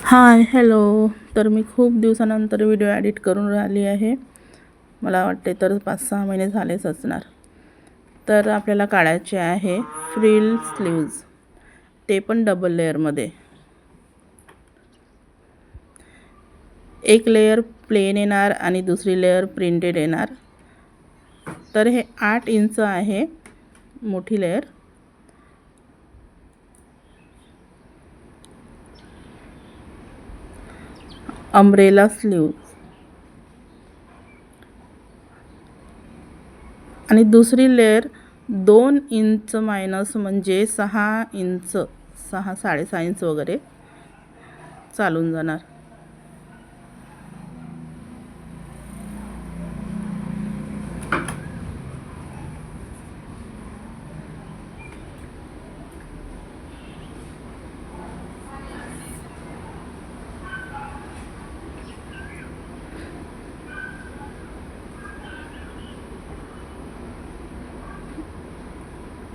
Hi hello. तर मी खूप दिवसानंतर व्हिडिओ एडिट करून राहिली आहे. मला वाटते तर 5-6 महिने झालेच असणार. तर आपल्याला काढायचे आहे फ्रिल स्लीव्ज, ते पण डबल लेअरमध्ये. एक लेअर प्लेन येणार आणि दुसरी लेअर प्रिंटेड येणार. तर हे 8 इंच आहे मोठी लेअर. अम्ब्रेला स्लीव्ज आणि दुसरी लेअर 2 इंच मायनस म्हणजे 6 इंच, 6-6.5 इंच वगैरे चालून जाणार.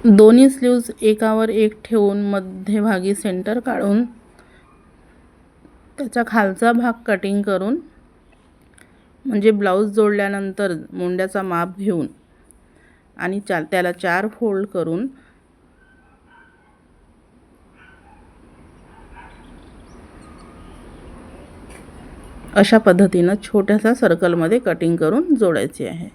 दोन्ही स्लीव्ज एकावर एक ठेवून मध्यभागी सेंटर काढून त्याचा खालचा भाग कटिंग करून, म्हणजे ब्लाऊज जोडल्यानंतर मुंड्याचा माप घेऊन आणि त्याला 4 फोल्ड करून अशा पद्धतीनं छोट्याशा सर्कलमध्ये कटिंग करून जोडायची आहे.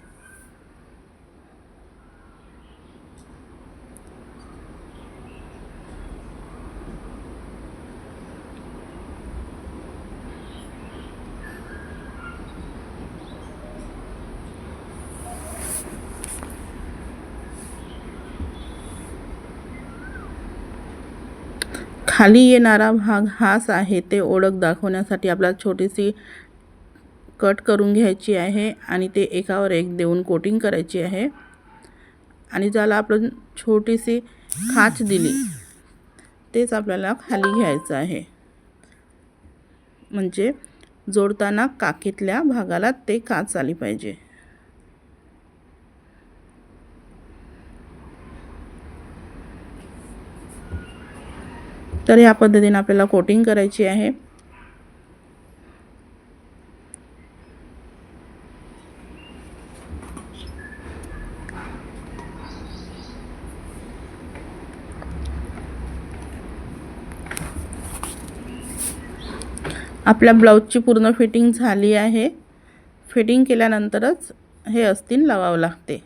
खाली येणारा भाग हाच आहे. ते ओळख दाखवण्यासाठी आपल्याला छोटीशी कट करून घ्यायची आहे आणि ते एकावर एक देऊन कोटिंग करायची आहे. आणि ज्याला आपण छोटीशी खाच दिली तेच आपल्याला खाली घ्यायचं आहे, म्हणजे जोडताना काकीतल्या भागाला ते काच आली पाहिजे. तर या पद्धतीने आपल्याला कोटिंग करायची आहे. आपल्या ब्लाऊजची पूर्ण फिटिंग झाली आहे. फिटिंग केल्यानंतरच हे अस्तीन लावावं लागते.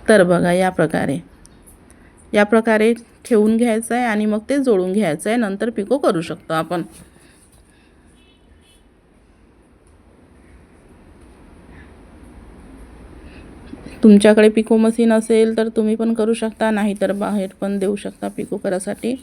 तर बघा या प्रकारे ठेवून घ्यायचं आहे आणि मग ते जोडून घ्यायचं आहे. नंतर पिको करू शकतो आपण. तुमच्याकडे पिको मशीन असेल तर तुम्ही पण करू शकता, नाहीतर बाहेर पण देऊ शकता पिको करायसाठी.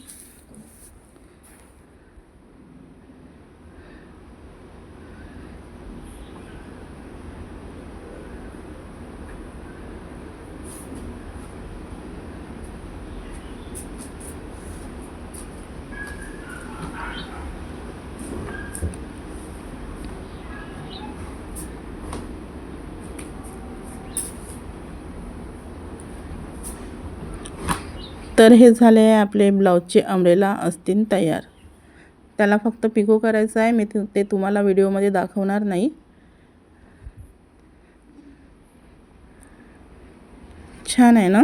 तर हे झाले आहे आपले ब्लाऊजचे अम्ब्रेला अस्तीन तयार. त्याला फक्त पिको करायचं आहे. मी ते तुम्हाला व्हिडिओमध्ये दाखवणार नाही. छान आहे ना.